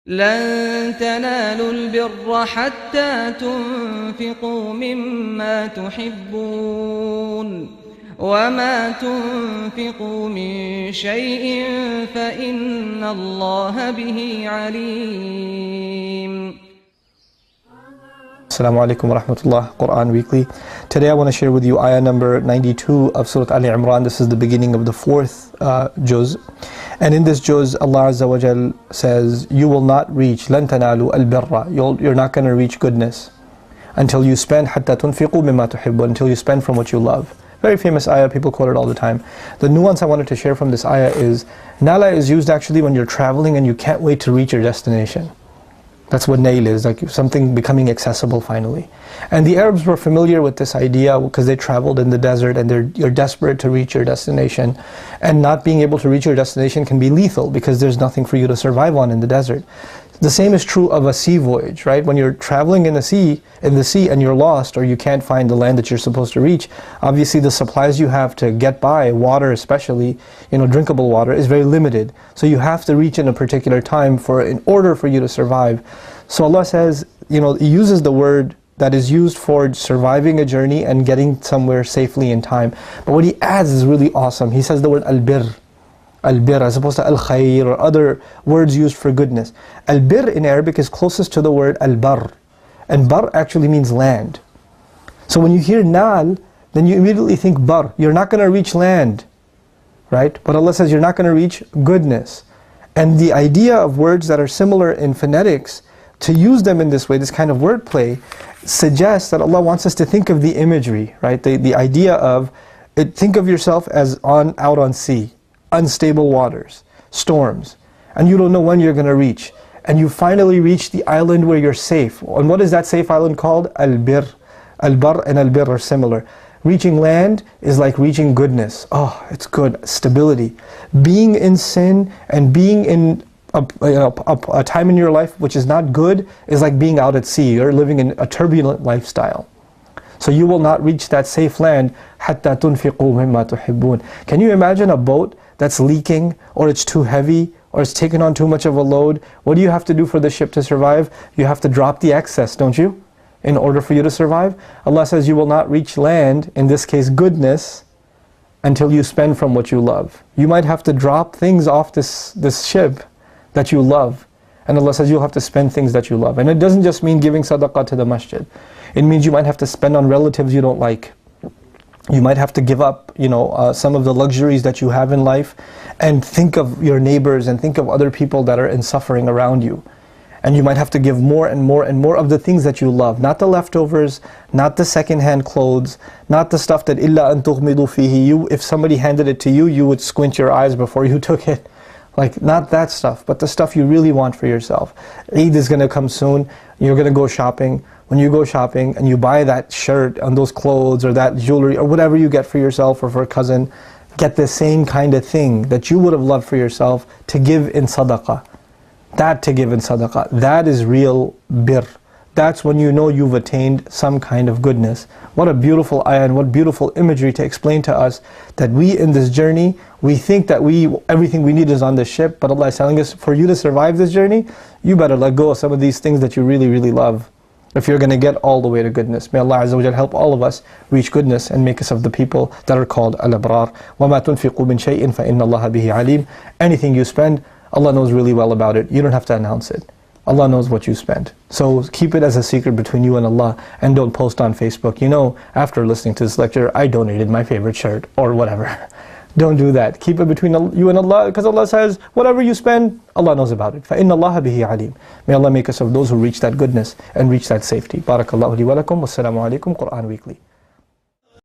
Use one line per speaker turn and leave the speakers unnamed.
لن تنالوا البر حتى تنفقوا مما تحبون وما تنفقوا من شيء فإن الله به عليم.
Assalamu alaikum wa rahmatullah, Quran Weekly. Today I want to share with you ayah number 92 of Surah Al Imran. This is the beginning of the fourth juz. And in this juz, Allah Azza wa Jal says, you will not reach, لَن تَنَالُوا الْبِرَّ, you're not going to reach goodness until you spend, حَتَّى تُنْفِقُوا مِمَّا تُحِبُّونَ, until you spend from what you love. Very famous ayah, people quote it all the time. The nuance I wanted to share from this ayah is, nala is used actually when you're traveling and you can't wait to reach your destination. That's what nail is, like something becoming accessible finally. And the Arabs were familiar with this idea because they traveled in the desert and you're desperate to reach your destination. And not being able to reach your destination can be lethal because there's nothing for you to survive on in the desert. The same is true of a sea voyage, right? When you're traveling in the sea and you're lost or you can't find the land that you're supposed to reach, obviously the supplies you have to get by, water especially, drinkable water, is very limited. So you have to reach in a particular time in order for you to survive. So Allah says, He uses the word that is used for surviving a journey and getting somewhere safely in time. But what He adds is really awesome. He says the word al-birr. Al-birr as opposed to al-khayr or other words used for goodness. Al-birr in Arabic is closest to the word al-barr. And bar actually means land. So when you hear nal, then you immediately think bar. You're not going to reach land, right? But Allah says you're not going to reach goodness. And the idea of words that are similar in phonetics, to use them in this way, this kind of wordplay, suggests that Allah wants us to think of the imagery, right? The idea of, think of yourself as out on sea. Unstable waters, storms, and you don't know when you're going to reach. And you finally reach the island where you're safe. And what is that safe island called? Al-birr. Al-barr and al-birr are similar. Reaching land is like reaching goodness. Oh, it's good. Stability. Being in sin and being in a time in your life which is not good is like being out at sea. You're living in a turbulent lifestyle. So you will not reach that safe land حَتَّى تُنْفِقُوا مِمَّا تُحِبُّونَ. Can you imagine a boat that's leaking, or it's too heavy, or it's taken on too much of a load? What do you have to do for the ship to survive? You have to drop the excess, don't you? In order for you to survive? Allah says you will not reach land, in this case goodness, until you spend from what you love. You might have to drop things off this ship that you love. And Allah says you'll have to spend things that you love. And it doesn't just mean giving sadaqah to the masjid. It means you might have to spend on relatives you don't like. You might have to give up, some of the luxuries that you have in life, and think of your neighbors and think of other people that are in suffering around you. And you might have to give more and more and more of the things that you love. Not the leftovers, not the second-hand clothes, not the stuff that إِلَّا أَن تُغْمِضُوا فِيهِ. If somebody handed it to you, you would squint your eyes before you took it. Like, not that stuff, but the stuff you really want for yourself. Eid is going to come soon. You're going to go shopping. When you go shopping and you buy that shirt and those clothes or that jewelry or whatever you get for yourself or for a cousin, get the same kind of thing that you would have loved for yourself to give in sadaqah. To give in sadaqah. That is real birr. That's when you know you've attained some kind of goodness. What a beautiful ayah and what beautiful imagery to explain to us that we in this journey, we think that everything we need is on this ship, but Allah is telling us, for you to survive this journey, you better let go of some of these things that you really, really love, if you're going to get all the way to goodness. May Allah Azza wa Jal help all of us reach goodness and make us of the people that are called al-abrar. وَمَا تُنْفِقُوا مِنْ شَيْءٍ فَإِنَّ اللَّهَ بِهِ عَلِيمٌ. Anything you spend, Allah knows really well about it. You don't have to announce it. Allah knows what you spend. So keep it as a secret between you and Allah, and don't post on Facebook, after listening to this lecture, I donated my favorite shirt, or whatever. Don't do that. Keep it between you and Allah, because Allah says, whatever you spend, Allah knows about it. فَإِنَّ اللَّهَ بِهِ عَلِيمٌ. May Allah make us of those who reach that goodness and reach that safety. Barakallahu li wa lakum. Wassalamu alaikum. Quran Weekly.